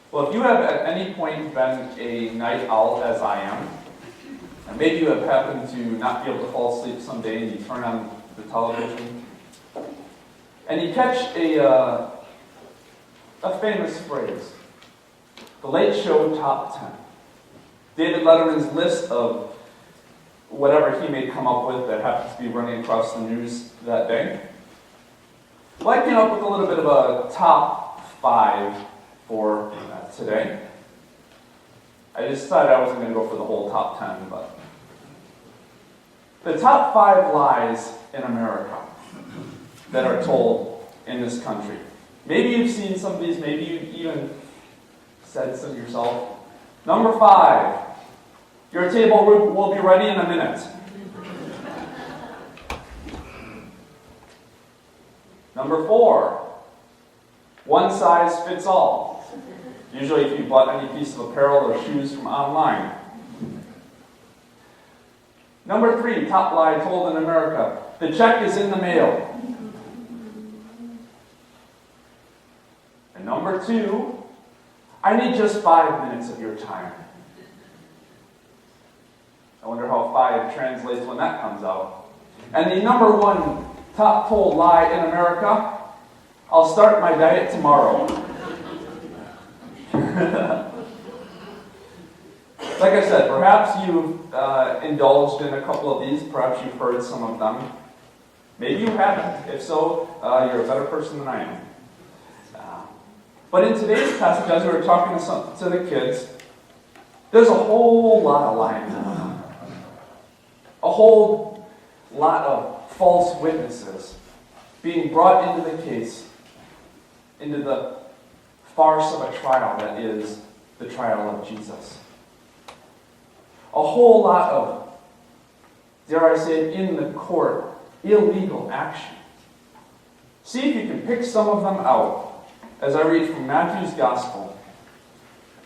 Well, if you have at any point been a night owl as I am, and maybe you have happened to not be able to fall asleep someday and you turn on the television, and you catch a famous phrase, The Late Show Top 10. David Letterman's list of whatever he may come up with that happens to be running across the news that day. Well, I came up with a little bit of a top 5 for today. I just decided I wasn't going to go for the whole top 10, but the top 5 lies in America that are told in this country. Maybe you've seen some of these, maybe you even said some yourself. Number 5, your table will be ready in a minute. Number 4, one size fits all. Usually if you bought any piece of apparel or shoes from online. Number 3, top lie told in America, the check is in the mail. And number 2, I need just 5 minutes of your time. I wonder how 5 translates when that comes out. And the number 1 top told lie in America, I'll start my diet tomorrow. Like I said, perhaps you've indulged in a couple of these, perhaps you've heard some of them. Maybe you haven't. If so, you're a better person than I am. But in today's passage, as we were talking to the kids, there's a whole lot of lying going on. A whole lot of false witnesses being brought into the case, into the farce of a trial that is the trial of Jesus. A whole lot of, dare I say it, in the court, illegal action. See if you can pick some of them out as I read from Matthew's Gospel,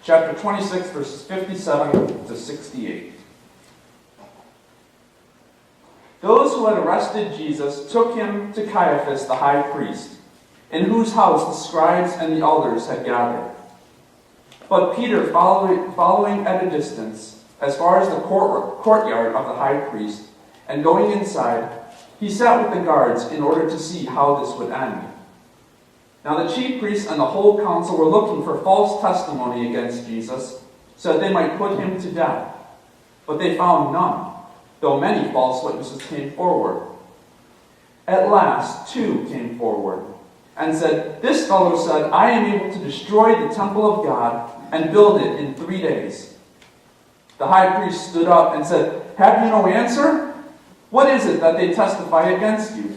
chapter 26, verses 57 to 68. Those who had arrested Jesus took him to Caiaphas the high priest, in whose house the scribes and the elders had gathered. But Peter, following at a distance, as far as the courtyard of the high priest, and going inside, he sat with the guards in order to see how this would end. Now the chief priests and the whole council were looking for false testimony against Jesus, so that they might put him to death. But they found none, though many false witnesses came forward. At last, 2 came forward and said, "This fellow said, I am able to destroy the temple of God and build it in 3 days." The high priest stood up and said, "Have you no answer? What is it that they testify against you?"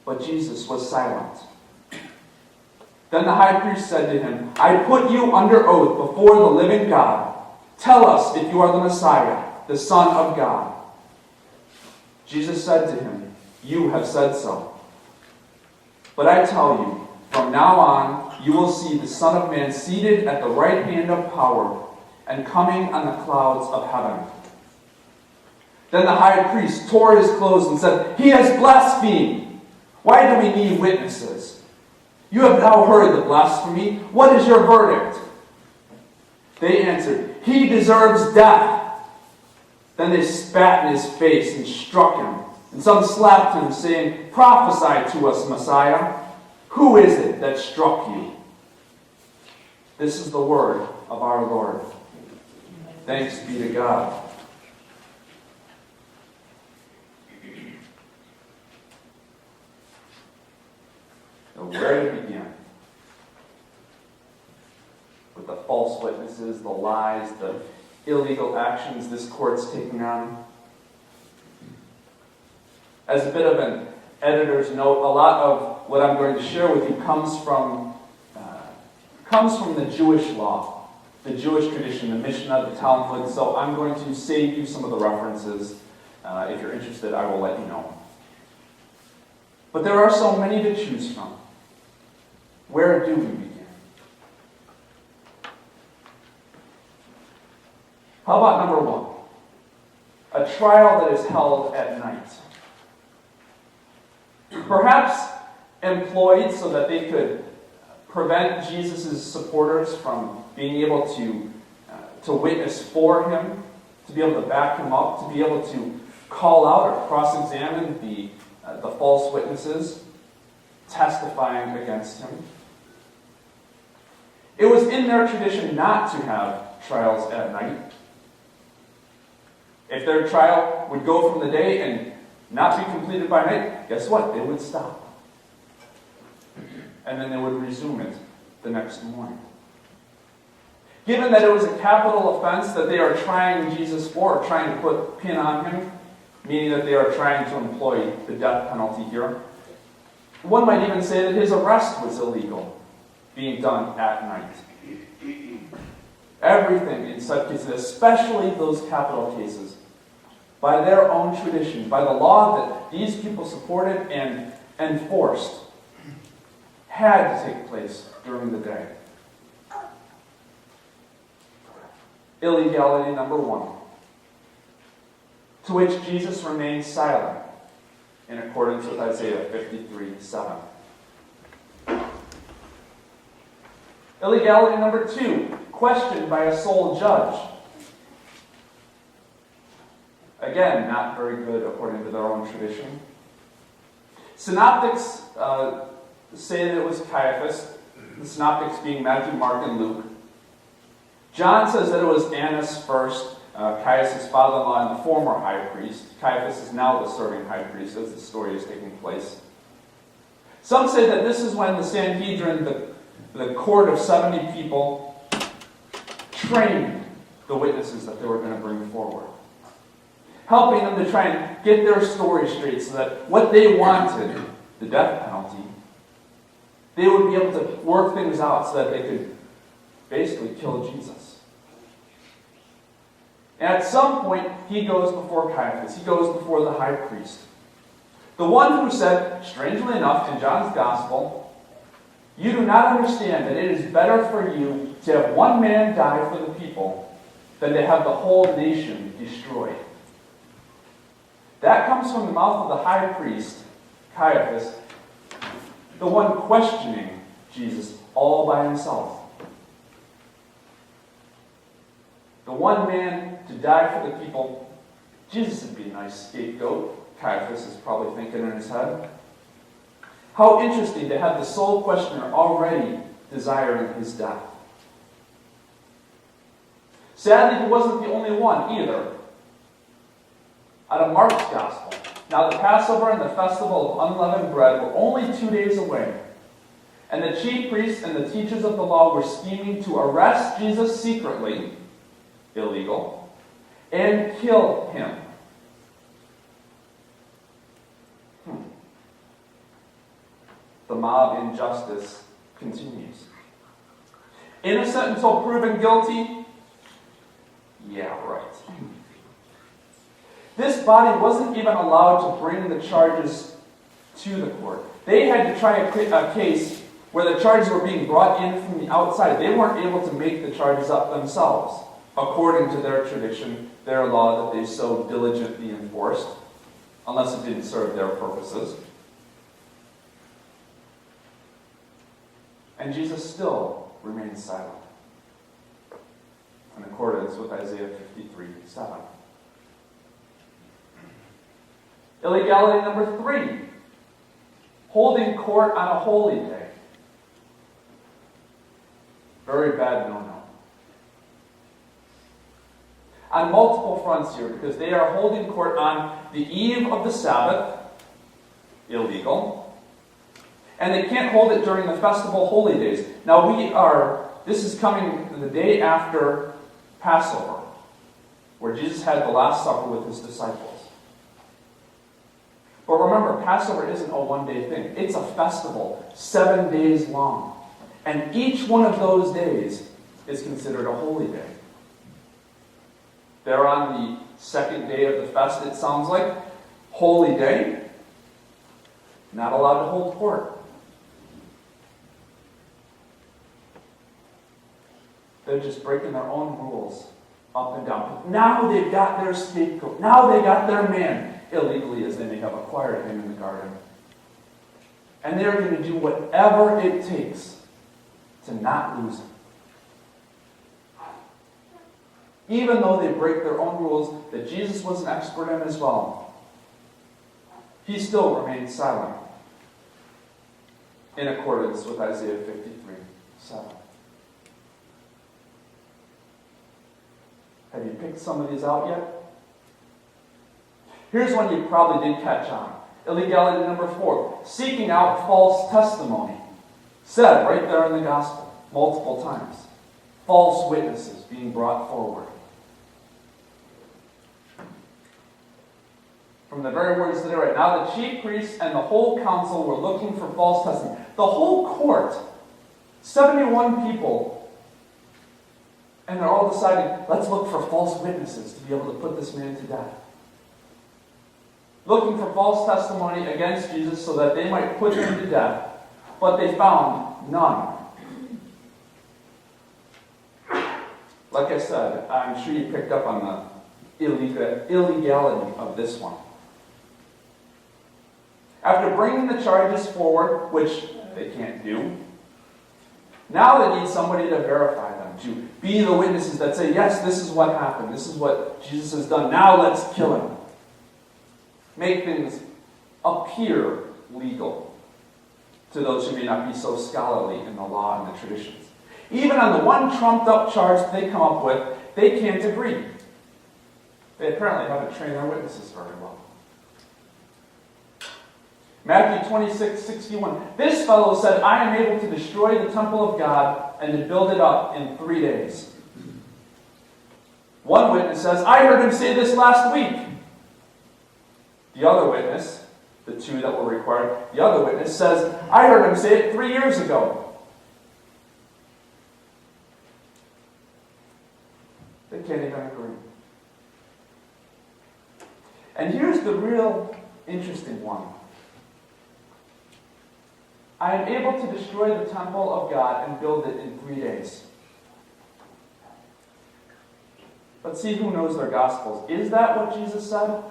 But Jesus was silent. Then the high priest said to him, "I put you under oath before the living God. Tell us if you are the Messiah, the Son of God." Jesus said to him, "You have said so. But I tell you, from now on, you will see the Son of Man seated at the right hand of power and coming on the clouds of heaven." Then the high priest tore his clothes and said, "He has blasphemed. Why do we need witnesses? You have now heard the blasphemy. What is your verdict?" They answered, "He deserves death." Then they spat in his face and struck him. And some slapped him, saying, "Prophesy to us, Messiah. Who is it that struck you?" This is the word of our Lord. Thanks be to God. Now, where to begin? With the false witnesses, the lies, the illegal actions this court's taking on. As a bit of an editor's note, a lot of what I'm going to share with you comes from the Jewish law, the Jewish tradition, the Mishnah, the Talmud. So I'm going to save you some of the references. If you're interested, I will let you know. But there are so many to choose from. Where do we begin? How about number 1? A trial that is held at night. Perhaps employed so that they could prevent Jesus' supporters from being able to witness for him, to be able to back him up, to be able to call out or cross-examine the false witnesses testifying against him. It was in their tradition not to have trials at night. If their trial would go from the day and not be completed by night, guess what? They would stop. And then they would resume it the next morning. Given that it was a capital offense that they are trying Jesus for, trying to put pin on him, meaning that they are trying to employ the death penalty here, one might even say that his arrest was illegal, being done at night. Everything in such cases, especially those capital cases, by their own tradition, by the law that these people supported and enforced, had to take place during the day. Illegality number 1, to which Jesus remained silent in accordance with Isaiah 53:7. Illegality number 2, questioned by a sole judge. Again, not very good according to their own tradition. Synoptics say that it was Caiaphas, the synoptics being Matthew, Mark, and Luke. John says that it was Annas first, Caiaphas' father-in-law and the former high priest. Caiaphas is now the serving high priest as the story is taking place. Some say that this is when the Sanhedrin, the court of 70 people, trained the witnesses that they were going to bring forward, helping them to try and get their story straight so that what they wanted, the death penalty, they would be able to work things out so that they could basically kill Jesus. And at some point, he goes before Caiaphas. He goes before the high priest. The one who said, strangely enough, in John's Gospel, "You do not understand that it is better for you to have one man die for the people than to have the whole nation destroyed." That comes from the mouth of the high priest, Caiaphas, the one questioning Jesus all by himself. The one man to die for the people. Jesus would be a nice scapegoat, Caiaphas is probably thinking in his head. How interesting to have the sole questioner already desiring his death. Sadly, he wasn't the only one either. Out of Mark's Gospel, now the Passover and the festival of unleavened bread were only 2 days away, and the chief priests and the teachers of the law were scheming to arrest Jesus secretly, illegal, and kill him. The mob injustice continues. Innocent until proven guilty? Yeah, right. This body wasn't even allowed to bring the charges to the court. They had to try a case where the charges were being brought in from the outside. They weren't able to make the charges up themselves, according to their tradition, their law that they so diligently enforced, unless it didn't serve their purposes. And Jesus still remains silent, in accordance with Isaiah 53:7. Illegality number 3, holding court on a holy day. Very bad no-no. On multiple fronts here, because they are holding court on the eve of the Sabbath, illegal, and they can't hold it during the festival holy days. Now this is coming the day after Passover, where Jesus had the Last Supper with his disciples. But remember, Passover isn't a one-day thing. It's a festival, 7 days long. And each one of those days is considered a holy day. They're on the second day of the fest, it sounds like. Holy day. Not allowed to hold court. They're just breaking their own rules up and down. Now they've got their scapegoat. Now they got their man, illegally as they may have acquired him in the garden. And they're going to do whatever it takes to not lose him. Even though they break their own rules that Jesus was an expert in as well, he still remained silent in accordance with Isaiah 53:7. Have you picked some of these out yet? Here's one you probably did catch on. Illegality number 4. Seeking out false testimony. Said right there in the gospel, multiple times. False witnesses being brought forward. From the very words that are right now, the chief priests and the whole council were looking for false testimony. The whole court, 71 people, and they're all deciding, let's look for false witnesses to be able to put this man to death. Looking for false testimony against Jesus so that they might put him to death, but they found none. Like I said, I'm sure you picked up on the illegality of this one. After bringing the charges forward, which they can't do, now they need somebody to verify them, to be the witnesses that say, yes, this is what happened, this is what Jesus has done, now let's kill him. Make things appear legal to those who may not be so scholarly in the law and the traditions. Even on the one trumped-up charge they come up with, they can't agree. They apparently haven't trained their witnesses very well. Matthew 26:61. This fellow said, I am able to destroy the temple of God and to build it up in 3 days. One witness says, I heard him say this last week. The other witness, the two that were required, the other witness says, I heard him say it 3 years ago. They can't even agree. And here's the real interesting one. I am able to destroy the temple of God and build it in 3 days. But see who knows their Gospels. Is that what Jesus said?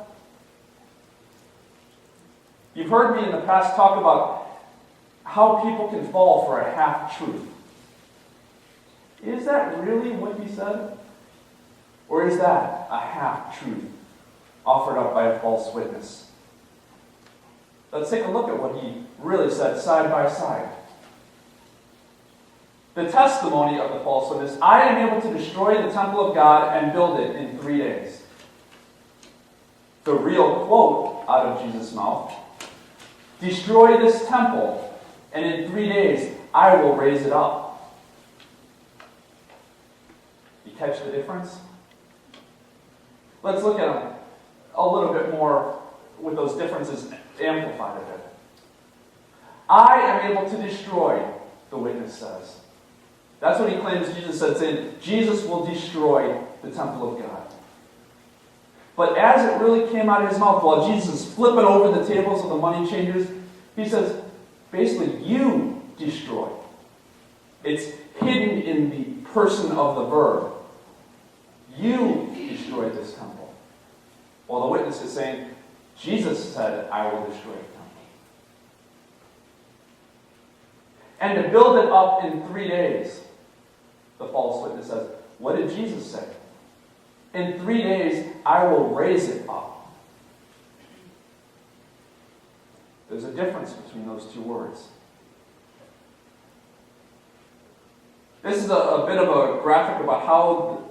You've heard me in the past talk about how people can fall for a half-truth. Is that really what he said? Or is that a half-truth offered up by a false witness? Let's take a look at what he really said side by side. The testimony of the false witness, I am able to destroy the temple of God and build it in 3 days. The real quote out of Jesus' mouth, destroy this temple, and in 3 days I will raise it up. You catch the difference? Let's look at them a little bit more with those differences amplified a bit. I am able to destroy, the witness says. That's what he claims Jesus said, saying, Jesus will destroy the temple of God. But as it really came out of his mouth, while Jesus is flipping over the tables of the money changers, he says, basically, you destroy. It's hidden in the person of the verb. You destroy this temple. While the witness is saying, Jesus said, I will destroy the temple. And to build it up in 3 days, the false witness says, what did Jesus say? In 3 days, I will raise it up. There's a difference between those two words. This is a bit of a graphic about how